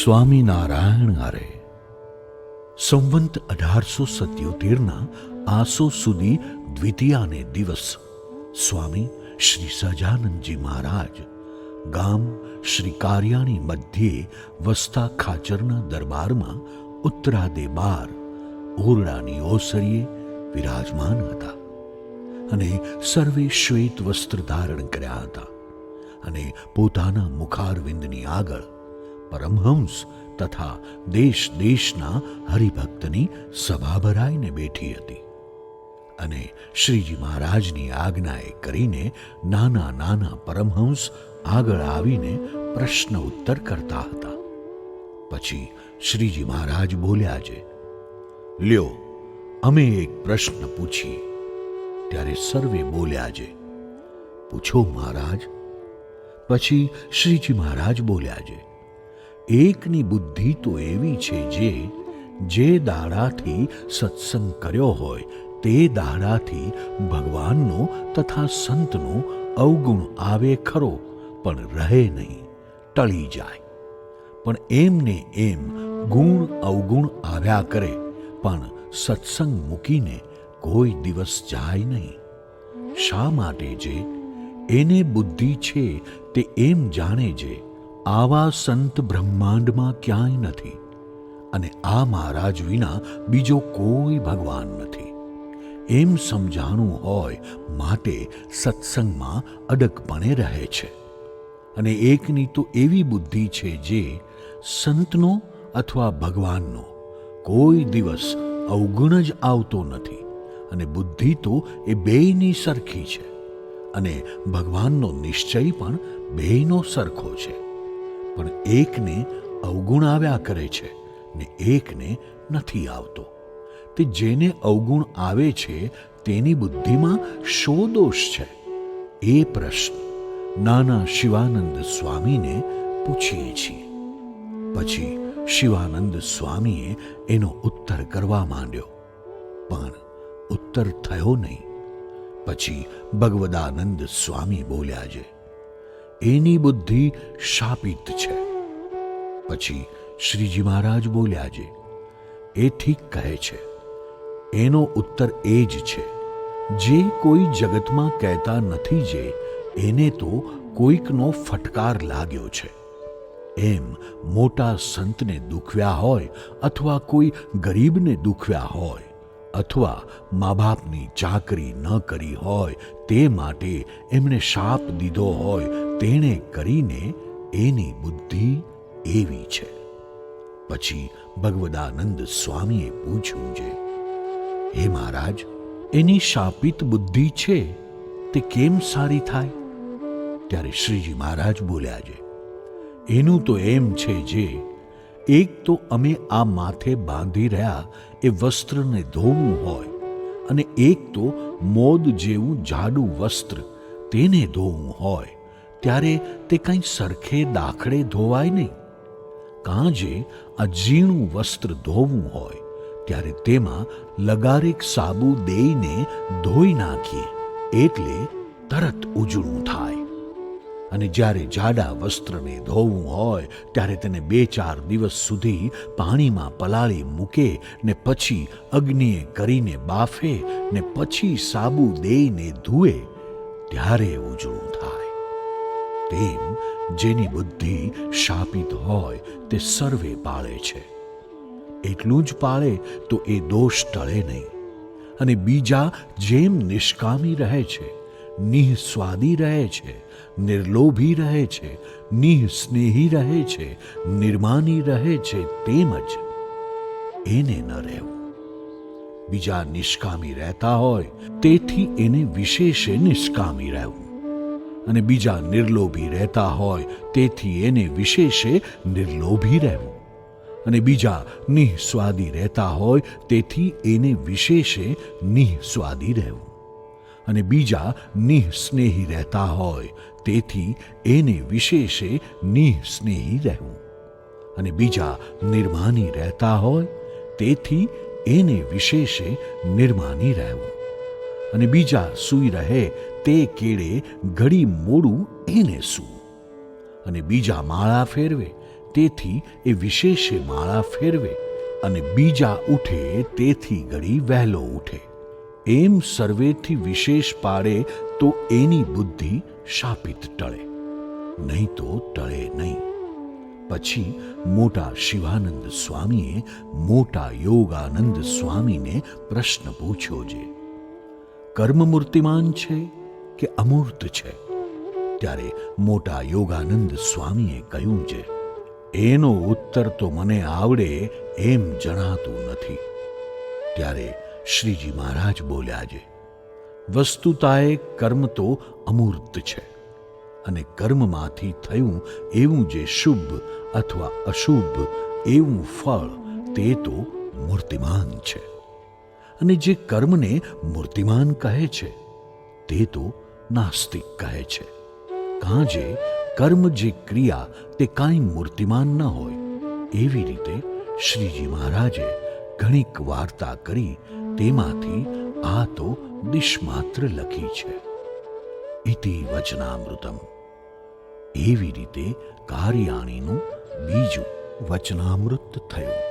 સ્વામિનારાયણ આરે સંવંત 1877ના આસો સુધી દ્વિતીયાને દિવસ સ્વામી શ્રી સહજાનંદજી મહારાજ ગામ શ્રી કારિયાણી મધ્યે વસતા ખાચરના દરબારમાં ઉત્તરાદે 12 ઓરડાની ઓસરીએ વિરાજમાન હતા અને સર્વે શ્વેત વસ્ત્ર ધારણ કર્યા હતા અને પોતાના મુખારવિંદની આગળ પરમહંસ તથા દેશ દેશના હરિભક્તની સભા ભરાઈને બેઠી હતી અને શ્રીજી મહારાજની આજ્ઞાએ કરીને નાના નાના પરમહંસ આગળ આવીને પ્રશ્ન ઉત્તર કરતા હતા. પછી શ્રીજી મહારાજ બોલ્યા છે, લ્યો અમે એક પ્રશ્ન પૂછીએ. ત્યારે સર્વે બોલ્યા છે, પૂછો મહારાજ. પછી શ્રીજી મહારાજ બોલ્યા છે, એકની બુદ્ધિ તો એવી છે જે દાડાથી સત્સંગ કર્યો હોય તે દાડાથી ભગવાનનો તથા સંતનો અવગુણ આવે ખરો, પણ રહે નહીં, ટળી જાય. પણ એમને એમ ગુણ અવગુણ આવ્યા કરે, પણ સત્સંગ મૂકીને કોઈ દિવસ જાય નહીં. શા માટે છે? એને બુદ્ધિ છે તે એમ જાણે છે આવા સંત બ્રહ્માંડમાં ક્યાંય નથી અને આ મહારાજ વિના બીજો કોઈ ભગવાન નથી એમ સમજાણું હોય માટે સત્સંગમાં અડગપણે રહે છે. અને એકની તો એવી બુદ્ધિ છે જે સંતનો અથવા ભગવાનનો કોઈ દિવસ અવગુણ જ આવતો નથી અને બુદ્ધિ તો એ બેયની સરખી છે અને ભગવાનનો નિશ્ચય પણ બેયનો સરખો છે. પણ એકને અવગુણ આવ્યા કરે છે ને એકને નથી આવતો. તે જેને અવગુણ આવે છે તેની બુદ્ધિમાં શો દોષ છે? એ પ્રશ્ન નાના શિવાનંદ સ્વામીને પૂછીએ છીએ. પછી શિવાનંદ સ્વામીએ એનો ઉત્તર કરવા માંડ્યો, પણ ઉત્તર થયો નહીં. પછી ભગવદાનંદ સ્વામી બોલ્યા છે, એની બુદ્ધિ શાપિત છે. પછી શ્રીજી મહારાજ બોલ્યા છે, એ ઠીક કહે છે. એનો ઉત્તર એ જ છે, જે કોઈ જગતમાં કહેતા નથી જે એને તો કોઈકનો ફટકાર લાગ્યો છે. એમ મોટા સંતને દુખ્યા હોય અથવા કોઈ ગરીબને દુખ્યા હોય અથવા મા બાપની ચાકરી ન કરી હોય તે માટે એમને શાપ દીધો હોય તેણે કરીને એની બુદ્ધિ એવી છે. પછી ભગવદાનંદ સ્વામીએ પૂછ્યું છે, હે મહારાજ, એની શાપિત બુદ્ધિ છે તે કેમ સારી થાય? ત્યારે શ્રીજી મહારાજ બોલ્યા છે, એનું તો એમ છે જે એક તો અમે આ માથે બાંધી રહ્યા એ વસ્ત્રને ધોવું હોય અને એક તો મોદ જેવું જાડું વસ્ત્ર તેને ધોવું હોય, ત્યારે તે કંઈ સરખે દાખલે ધોવાય નહીં. કાં જે આ ઝીણું વસ્ત્ર ધોવું હોય ત્યારે તેમાં લગારેક સાબુ દઈને ધોઈ નાખીએ એટલે તરત ઉજળું થાય. અને જ્યારે જાડા વસ્ત્રને ધોવું હોય ત્યારે તેને 2-4 દિવસ સુધી પાણીમાં પલાળી મૂકે ને પછી અગ્નિએ કરીને બાફે ને પછી સાબુ દઈને ધુએ ત્યારે ઉજળું થાય. તેમ જેની બુદ્ધિ શાપિત હોય તે સર્વે પાળે છે. એટલું જ પાળે તો એ દોષ ટળે નહીં. અને બીજા જેમ નિષ્કામી રહે છે, નિઃસ્વાદી રહે છે, નિર્લોભી રહે છે, નિઃસ્નેહી રહે છે, નિર્માની રહે છે, તેમજ એને ન રહેવું. બીજા નિષ્કામી રહેતા હોય તેથી એને વિશેષે નિષ્કામી રહેવું અને બીજા નિર્લોભી રહેતા હોય તેથી એને વિશેષે નિર્લોભી રહેવું અને બીજા નિઃસ્વાદી રહેતા હોય તેથી એને વિશેષે નિઃસ્વાદી રહેવું અને બીજા નિઃસ્નેહી રહેતા હોય તેથી એને વિશેષે નિઃસ્નેહી રહેવું અને બીજા નિર્માની રહેતા હોય તેથી એને વિશેષે નિર્માની રહેવું અને બીજા સૂઈ રહે તે કેળે ઘડી મોડું એને સૂવું અને બીજા માળા ફેરવે તેથી એ વિશેષે માળા ફેરવે, અને બીજા ઉઠે તેથી ઘડી વહેલો ઉઠે. એમ સર્વેથી વિશેષ પાડે તો એની બુદ્ધિ શાપિત ટળે, નહીં તો ટળે નહીં. પછી મોટા શિવાનંદ સ્વામીએ મોટા યોગાનંદ સ્વામીને પ્રશ્ન પૂછ્યો છે, કર્મ મૂર્તિમાન છે કે અમૂર્ત છે? ત્યારે મોટા યોગાનંદ સ્વામીએ કહ્યું છે, એનો ઉત્તર તો મને આવડે એમ જણાતું નથી. ત્યારે શ્રીજી મહારાજ બોલ્યા છે, વસ્તુતાએ કર્મ તો અમૂર્ત છે, અને કર્મમાંથી થયું એવું જે શુભ અથવા અશુભ એવું ફળ તે તો મૂર્તિમાન છે. અને જે કર્મને મૂર્તિમાન કહે છે તે તો નાસ્તિક કહે છે. કાં જે કર્મ જે ક્રિયા તે કાંઈ મૂર્તિમાન ન હોય. એવી રીતે શ્રીજી મહારાજે ઘણીક વાર્તા કરી, તેમાંથી આ તો દિશમાત્ર લખી છે. ઇતિ વચનામૃતમ. એવી રીતે કાર્યાણીનું બીજું વચનામૃત થયું.